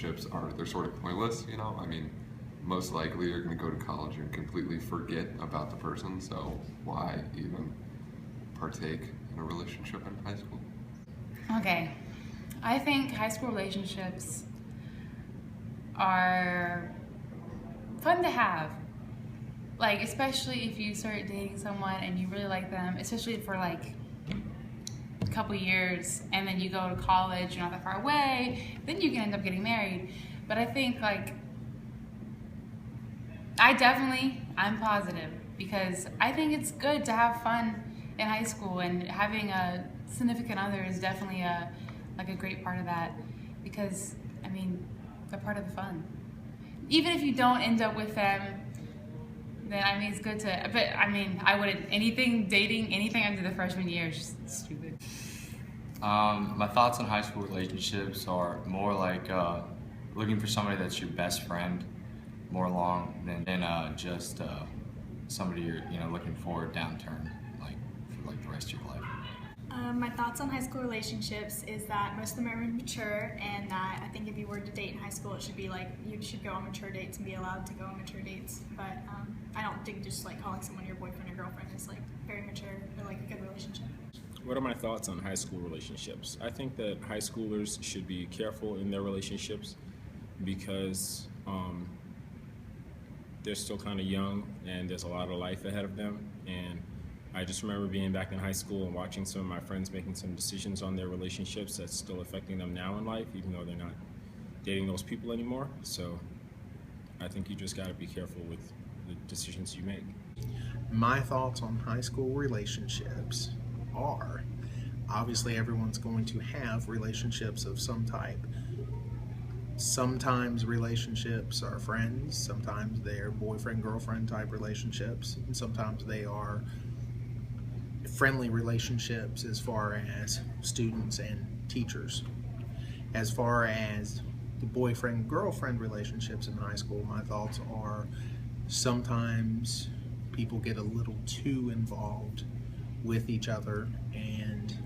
relationships they're sort of pointless, you know? I mean, most likely you're going to go to college and completely forget about the person, so why even partake in a relationship in high school? Okay, I think high school relationships are fun to have. Like, especially if you start dating someone and you really like them, especially for like a couple years, and then you go to college, you're not that far away, then you can end up getting married. But I think like, I'm positive because I think it's good to have fun in high school, and having a significant other is definitely a great part of that, because I mean, they're part of the fun. Even if you don't end up with them, then I mean, it's good to, but I mean, I wouldn't, dating anything after the freshman year is just stupid. My thoughts on high school relationships are more like looking for somebody that's your best friend more long than just somebody you're looking for downturn like for like the rest of your life. My thoughts on high school relationships is that most of them are immature, and that I think if you were to date in high school, it should be like you should go on mature dates and be allowed to go on mature dates. But I don't think just like calling someone your boyfriend or girlfriend is like very mature or like a good relationship. What are my thoughts on high school relationships? I think that high schoolers should be careful in their relationships because they're still kind of young and there's a lot of life ahead of them. And I just remember being back in high school and watching some of my friends making some decisions on their relationships that's still affecting them now in life, even though they're not dating those people anymore. So I think you just got to be careful with the decisions you make. My thoughts on high school relationships are, obviously everyone's going to have relationships of some type. Sometimes relationships are friends, sometimes they're boyfriend-girlfriend type relationships, and sometimes they are friendly relationships as far as students and teachers. As far as the boyfriend-girlfriend relationships in high school, my thoughts are sometimes people get a little too involved with each other and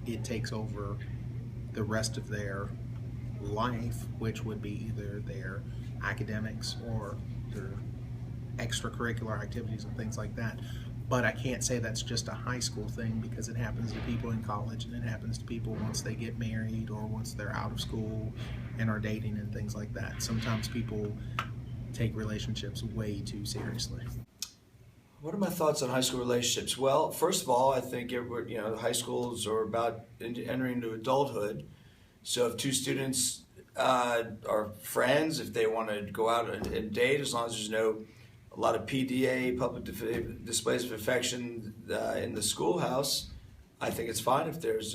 it takes over the rest of their life, which would be either their academics or their extracurricular activities and things like that. But I can't say that's just a high school thing, because it happens to people in college and it happens to people once they get married or once they're out of school and are dating and things like that. Sometimes people take relationships way too seriously. What are my thoughts on high school relationships? Well, first of all, I think high schools are about entering into adulthood. So if two students are friends, if they want to go out and date, as long as there's a lot of PDA, public displays of affection in the schoolhouse, I think it's fine if there's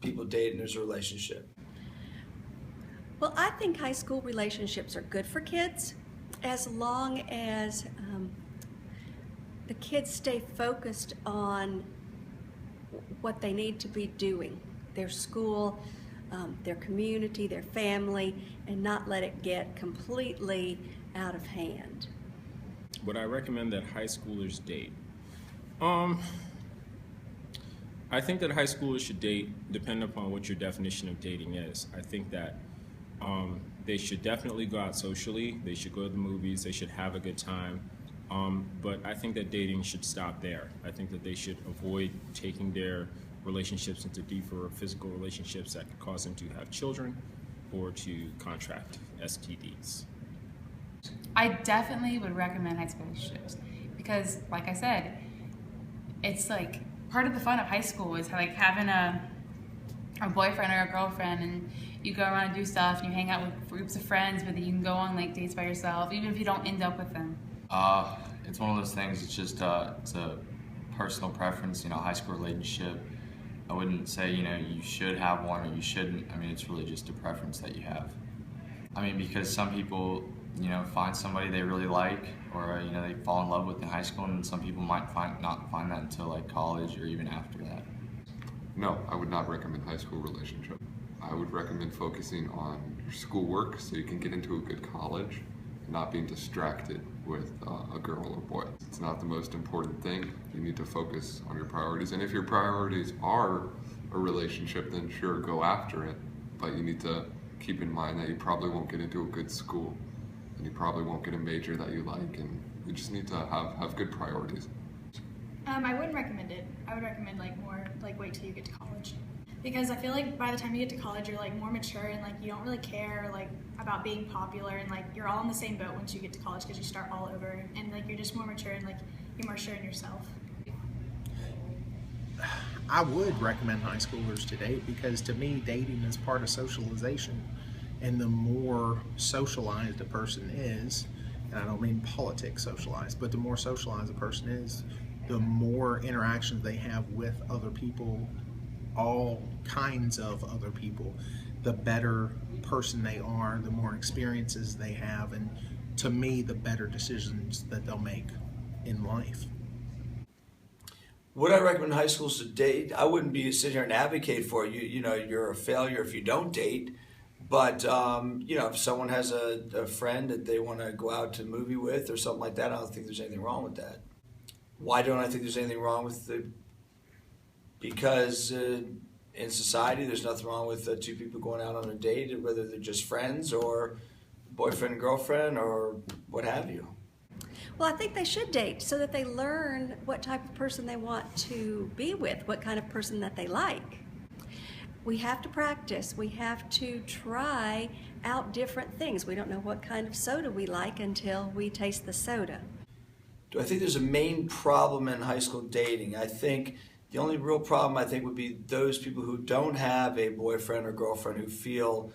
people date and there's a relationship. Well, I think high school relationships are good for kids as long as the kids stay focused on what they need to be doing, their school, their community, their family, and not let it get completely out of hand. Would I recommend that high schoolers date? I think that high schoolers should date depending upon what your definition of dating is. I think that they should definitely go out socially, they should go to the movies, they should have a good time, but I think that dating should stop there. I think that they should avoid taking their relationships into deeper physical relationships that could cause them to have children or to contract STDs. I definitely would recommend high school relationships because, like I said, it's like part of the fun of high school is like having a boyfriend or a girlfriend, and you go around and do stuff, and you hang out with groups of friends, but then you can go on like dates by yourself, even if you don't end up with them. It's one of those things. It's just it's a personal preference. High school relationship. I wouldn't say you should have one or you shouldn't. I mean, it's really just a preference that you have. I mean, because some people find somebody they really like, or they fall in love with in high school, and some people might not find that until like college or even after that. No, I would not recommend high school relationship. I would recommend focusing on your schoolwork so you can get into a good college and not being distracted with a girl or boy. It's not the most important thing. You need to focus on your priorities, and if your priorities are a relationship, then sure, go after it, but you need to keep in mind that you probably won't get into a good school, and you probably won't get a major that you like, and you just need to have good priorities. I wouldn't recommend it. I would recommend wait till you get to college, because I feel like by the time you get to college, you're more mature and you don't really care about being popular, and you're all in the same boat once you get to college because you start all over, and you're just more mature and you're more sure in yourself. I would recommend high schoolers to date because to me, dating is part of socialization. And the more socialized a person is, and I don't mean politics socialized, but the more socialized a person is, the more interactions they have with other people, all kinds of other people, the better person they are, the more experiences they have, and to me, the better decisions that they'll make in life. Would I recommend high schools to date? I wouldn't be sit here and advocate for it. You're a failure if you don't date. But if someone has a friend that they want to go out to a movie with or something like that, I don't think there's anything wrong with that. Why don't I think there's anything wrong with it? Because in society, there's nothing wrong with two people going out on a date, whether they're just friends or boyfriend and girlfriend or what have you. Well, I think they should date so that they learn what type of person they want to be with, what kind of person that they like. We have to practice. We have to try out different things. We don't know what kind of soda we like until we taste the soda. Do I think there's a main problem in high school dating? I think the only real problem would be those people who don't have a boyfriend or girlfriend who feel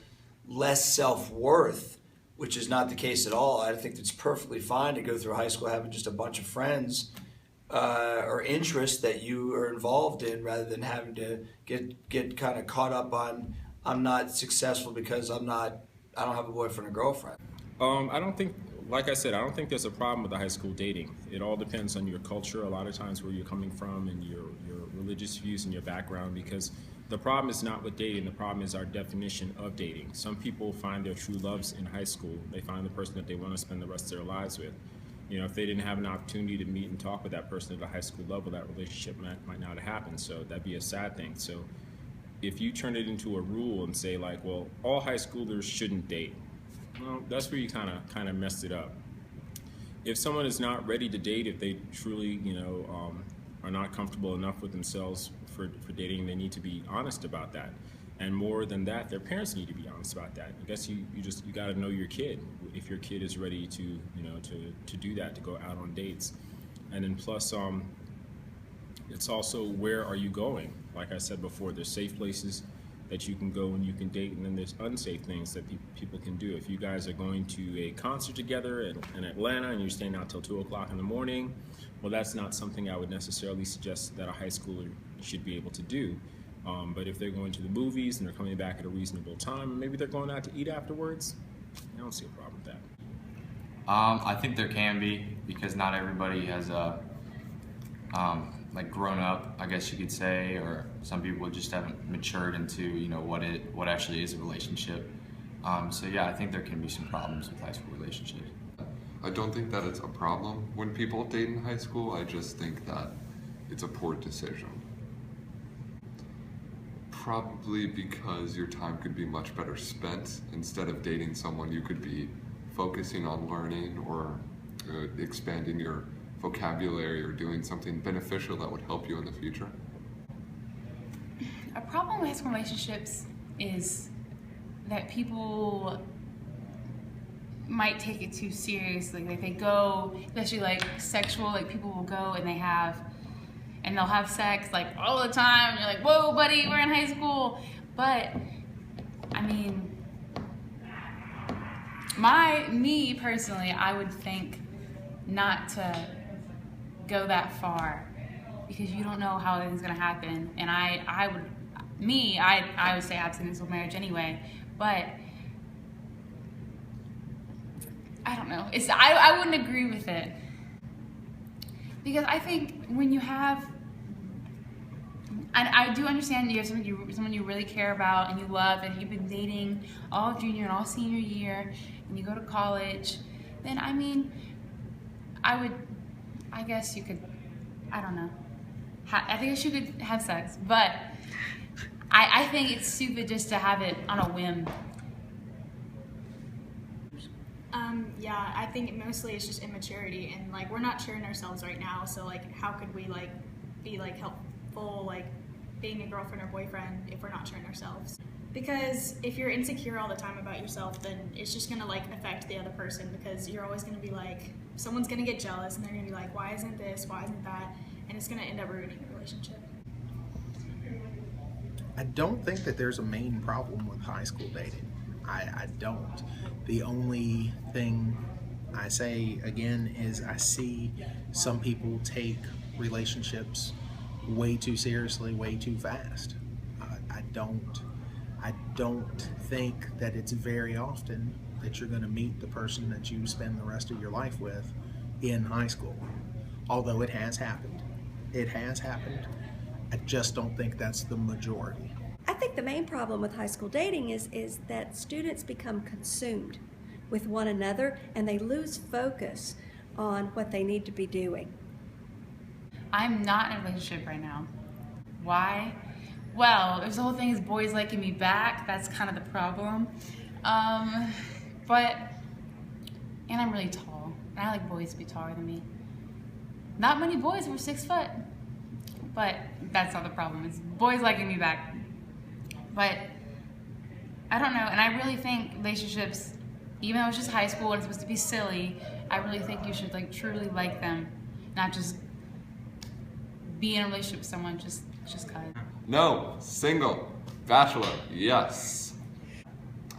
less self-worth, which is not the case at all. I think it's perfectly fine to go through high school having just a bunch of friends or interests that you are involved in, rather than having to get kind of caught up on I'm not successful because I don't have a boyfriend or girlfriend. I don't think, like I said, I don't think there's a problem with the high school dating. It all depends on your culture, a lot of times where you're coming from and your religious views and your background, because the problem is not with dating, the problem is our definition of dating. Some people find their true loves in high school. They find the person that they want to spend the rest of their lives with. If they didn't have an opportunity to meet and talk with that person at a high school level, that relationship might not have happened, so that'd be a sad thing. So if you turn it into a rule and say well, all high schoolers shouldn't date, well, that's where you kind of messed it up. If someone is not ready to date, if they truly, are not comfortable enough with themselves for dating, they need to be honest about that. And more than that, their parents need to be honest about that. I guess you got to know your kid, if your kid is ready to do that, to go out on dates. And then plus, it's also, where are you going? Like I said before, there's safe places that you can go and you can date, and then there's unsafe things that people can do. If you guys are going to a concert together in Atlanta and you're staying out till 2 o'clock in the morning, well, that's not something I would necessarily suggest that a high schooler should be able to do. But if they're going to the movies and they're coming back at a reasonable time, maybe they're going out to eat afterwards, I don't see a problem with that. I think there can be, because not everybody has grown up, I guess you could say, or some people just haven't matured into what actually is a relationship. So yeah, I think there can be some problems with high school relationships. I don't think that it's a problem when people date in high school. I just think that it's a poor decision. Probably because your time could be much better spent. Instead of dating someone, you could be focusing on learning or expanding your vocabulary or doing something beneficial that would help you in the future. A problem with high school relationships is that people might take it too seriously. Like they go, especially sexual, people will go and they'll have sex all the time. And you're like, whoa, buddy, we're in high school. But I mean, me personally, I would think not to go that far, because you don't know how anything's gonna happen. And I would say abstinence with marriage anyway. But I don't know. I wouldn't agree with it, because I think when you have, and I do understand you have someone you really care about and you love, and you've been dating all junior and all senior year, and you go to college, then I guess you could, I don't know. I think you could have sex, but I think it's stupid just to have it on a whim. Yeah, I think mostly it's just immaturity, and like we're not sure in ourselves right now. So like, how could we like be like helpful, like being a girlfriend or boyfriend if we're not sure in ourselves? Because if you're insecure all the time about yourself, then it's just gonna like affect the other person, because you're always gonna be like, someone's gonna get jealous and they're gonna be like, why isn't this? Why isn't that? And it's gonna end up ruining the relationship. I don't think that there's a main problem with high school dating. I don't. The only thing I say again is I see some people take relationships way too seriously, way too fast. I don't think that it's very often that you're going to meet the person that you spend the rest of your life with in high school. Although it has happened. It has happened. I just don't think that's the majority. I think the main problem with high school dating is that students become consumed with one another and they lose focus on what they need to be doing. I'm not in a relationship right now. Why? Well, there's the whole thing is boys liking me back. That's kind of the problem. And I'm really tall. And I like boys to be taller than me. Not many boys were 6 foot. But that's not the problem. It's boys liking me back. But I don't know. And I really think relationships, even though it's just high school and it's supposed to be silly, I really think you should like truly like them, not just be in a relationship with someone just cause. No, single, bachelor, yes.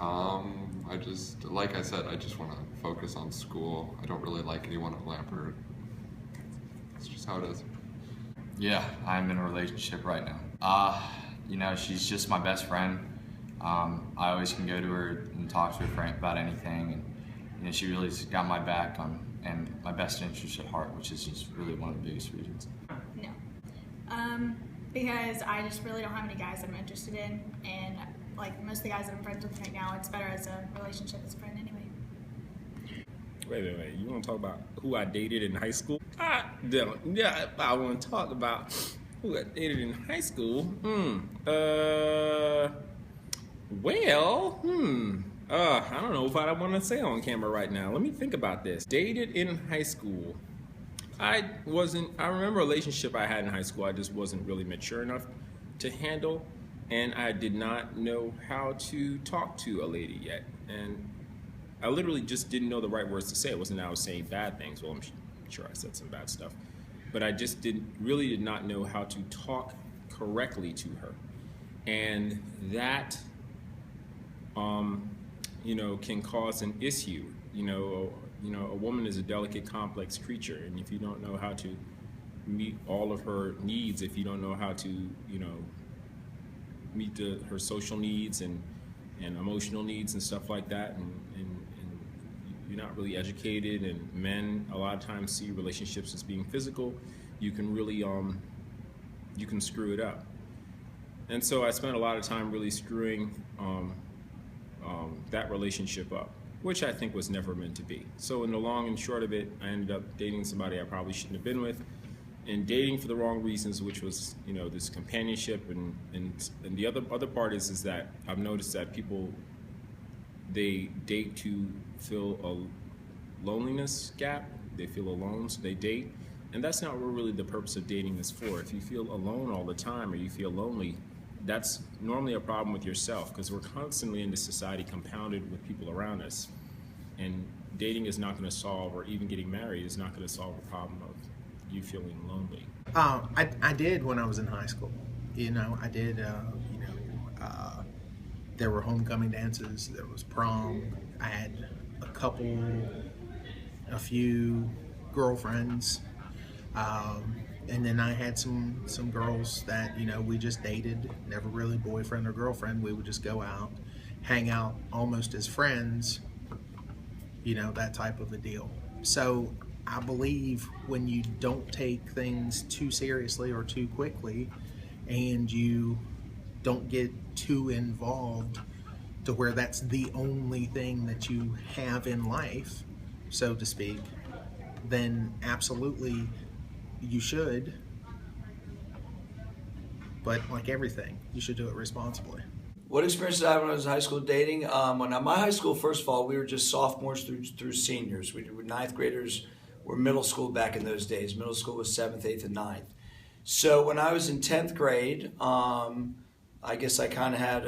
Like I said, I just want to focus on school. I don't really like anyone at Lampert. It's just how it is. Yeah, I'm in a relationship right now. You know, she's just my best friend. I always can go to her and talk to her frank about anything, and you know, she really's got my back and my best interest at heart, which is just really one of the biggest reasons. No. Because I just really don't have any guys that I'm interested in, and like most of the guys that I'm friends with right now, it's better as a relationship as a friend anyway. Wait. You want to talk about who I dated in high school? I don't. Yeah, I want to talk about who I dated in high school. I don't know if I want to say on camera right now. Let me think about this. Dated in high school. I remember a relationship I had in high school I just wasn't really mature enough to handle, and I did not know how to talk to a lady yet. And I literally just didn't know the right words to say. It wasn't that I was saying bad things. Well, I'm sure I said some bad stuff. But I just did not know how to talk correctly to her. And that, can cause an issue. A woman is a delicate, complex creature, and if you don't know how to meet all of her needs, if you don't know how to, meet her social needs and emotional needs and stuff like that, and you're not really educated, and men a lot of times see relationships as being physical, you can really, you can screw it up. And so I spent a lot of time really screwing that relationship up, which I think was never meant to be. So in the long and short of it, I ended up dating somebody I probably shouldn't have been with, and dating for the wrong reasons, which was, this companionship. And the other part is that I've noticed that people, they date to fill a loneliness gap. They feel alone, so they date. And that's not really the purpose of dating is for. If you feel alone all the time or you feel lonely, that's normally a problem with yourself, because we're constantly in this society compounded with people around us. And dating is not going to solve, or even getting married is not going to solve the problem of you feeling lonely. I did when I was in high school. I did, there were homecoming dances, there was prom. I had a few girlfriends. And then I had some girls that, we just dated, never really boyfriend or girlfriend. We would just go out, hang out almost as friends, that type of a deal. So I believe when you don't take things too seriously or too quickly, and you don't get too involved to where that's the only thing that you have in life, so to speak, then absolutely you should. But like everything, you should do it responsibly. What experience did I have when I was in high school dating? When my high school, first of all, we were just sophomores through seniors. We were ninth graders. Were middle school back in those days. Middle school was 7th, 8th, and 9th. So when I was in 10th grade, I guess I kind of had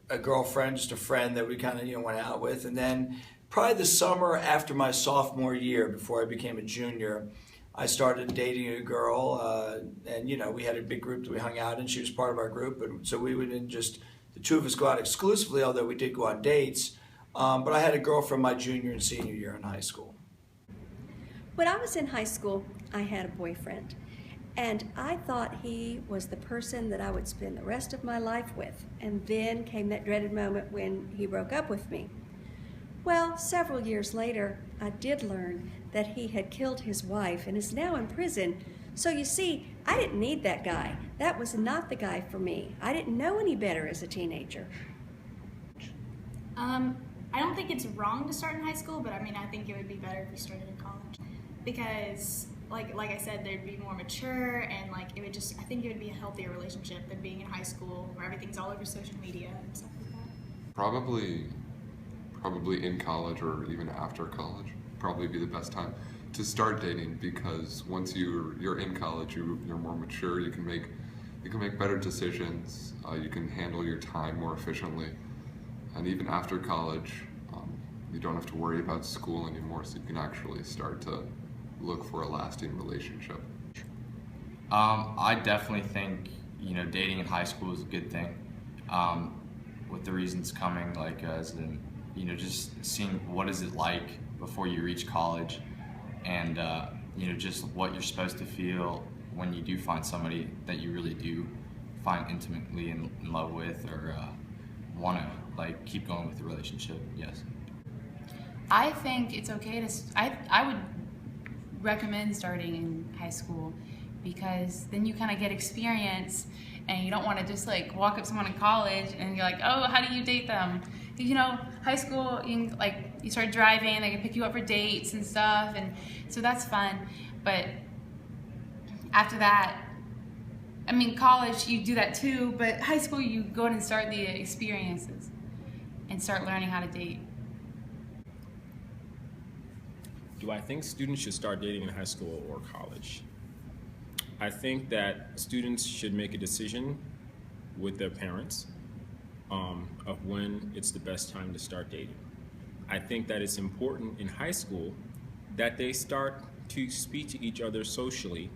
a girlfriend, just a friend that we kind of went out with, and then probably the summer after my sophomore year, before I became a junior, I started dating a girl, and we had a big group that we hung out in. She was part of our group, and so we wouldn't just the two of us go out exclusively, although we did go on dates. But I had a girlfriend my junior and senior year in high school. When I was in high school, I had a boyfriend, and I thought he was the person that I would spend the rest of my life with. And then came that dreaded moment when he broke up with me. Well, several years later, I did learn that he had killed his wife and is now in prison. So you see, I didn't need that guy. That was not the guy for me. I didn't know any better as a teenager. I don't think it's wrong to start in high school, but I mean, I think it would be better if you started in college. Because, like I said, they'd be more mature, and I think it would be a healthier relationship than being in high school where everything's all over social media and stuff like that. Probably in college or even after college, probably be the best time to start dating, because once you're in college, you're more mature. You can make better decisions. You can handle your time more efficiently, and even after college, you don't have to worry about school anymore. So you can actually start to look for a lasting relationship. I definitely think dating in high school is a good thing. With the reasons coming, as in just seeing what is it like before you reach college, and just what you're supposed to feel when you do find somebody that you really do find intimately in love with, or want to keep going with the relationship. Yes. I think it's okay to. I would recommend starting in high school, because then you kind of get experience, and you don't want to just walk up to someone in college and you're like, oh, how do you date them? High school, you start driving, they can pick you up for dates and stuff, and so that's fun. But after that, I mean, college, you do that too, but high school, you go in and start the experiences and start learning how to date. Do I think students should start dating in high school or college? I think that students should make a decision with their parents of when it's the best time to start dating. I think that it's important in high school that they start to speak to each other socially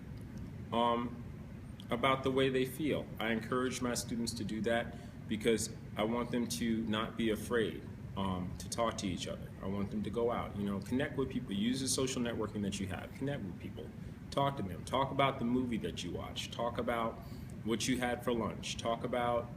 about the way they feel. I encourage my students to do that because I want them to not be afraid to talk to each other. I want them to go out, connect with people, use the social networking that you have, connect with people, talk to them, talk about the movie that you watched, talk about what you had for lunch, talk about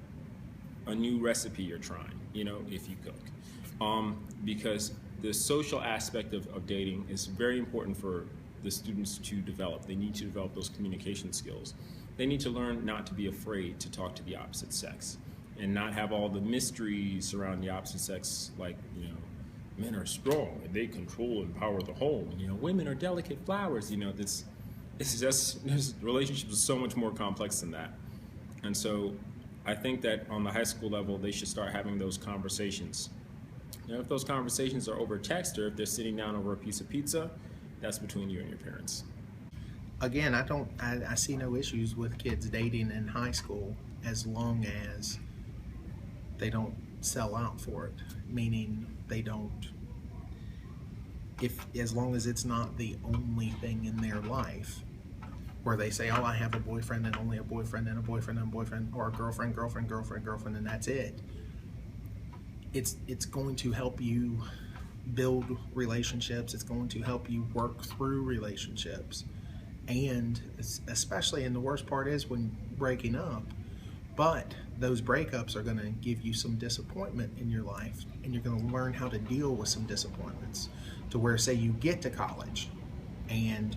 a new recipe you're trying, if you cook. Because the social aspect of dating is very important for the students to develop. They need to develop those communication skills. They need to learn not to be afraid to talk to the opposite sex and not have all the mysteries around the opposite sex, men are strong and they control and power the home. Women are delicate flowers. This relationships are so much more complex than that. And so I think that on the high school level, they should start having those conversations. If those conversations are over text or if they're sitting down over a piece of pizza, that's between you and your parents. Again, I see no issues with kids dating in high school as long as they don't sell out for it, meaning they don't, as long as it's not the only thing in their life where they say, oh, I have a boyfriend and only a boyfriend and a boyfriend and a boyfriend, or a girlfriend, and that's it. It's going to help you build relationships. It's going to help you work through relationships. And especially, and the worst part is when breaking up, but those breakups are going to give you some disappointment in your life, and you're going to learn how to deal with some disappointments, to where, say you get to college and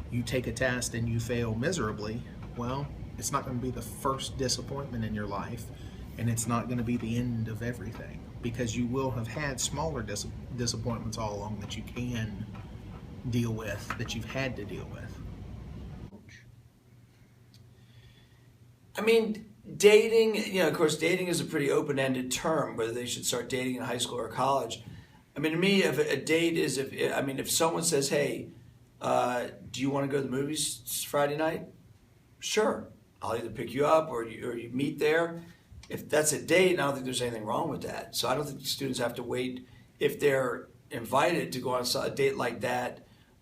you take a test and you fail miserably. Well, it's not going to be the first disappointment in your life, and it's not going to be the end of everything, because you will have had smaller disappointments all along that you can deal with, that you've had to deal with. I mean, dating, of course, dating is a pretty open-ended term, whether they should start dating in high school or college. I mean, to me, if a date is, if someone says, hey, do you want to go to the movies Friday night? Sure. I'll either pick you up or you meet there. If that's a date, I don't think there's anything wrong with that. So I don't think students have to wait if they're invited to go on a date like that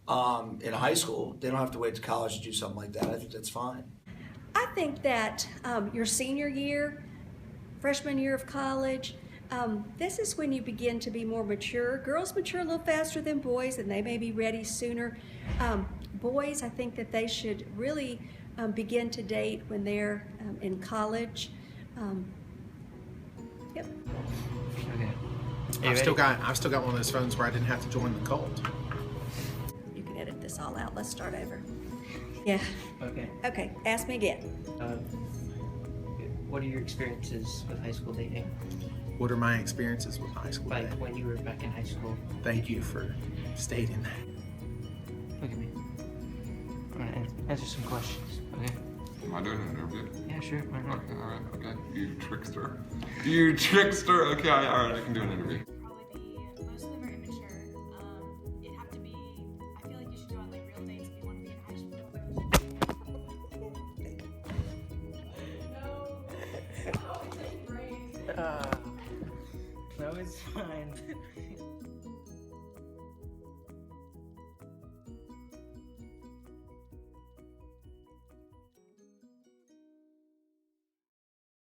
in high school. They don't have to wait to college to do something like that. I think that's fine. I think that your senior year, freshman year of college, this is when you begin to be more mature. Girls mature a little faster than boys, and they may be ready sooner. Boys, I think that they should really begin to date when they're in college. Yep. Okay. I've still got one of those phones where I didn't have to join the cult. You can edit this all out. Let's start over. Yeah. Okay. Okay. Ask me again. What are your experiences with high school dating? What are my experiences with high school? Like dating? when you were back in high school? Thank you for stating that. Look at me. I'm gonna answer some questions. Okay. Am I doing an interview? Yeah, sure. Why not? Okay, alright, okay. You trickster. You trickster! Okay, alright, I can do an interview. Probably be, most of them are immature. It'd have to be, I feel like you should go on like real dates if you want to be in high school. No, it's fine.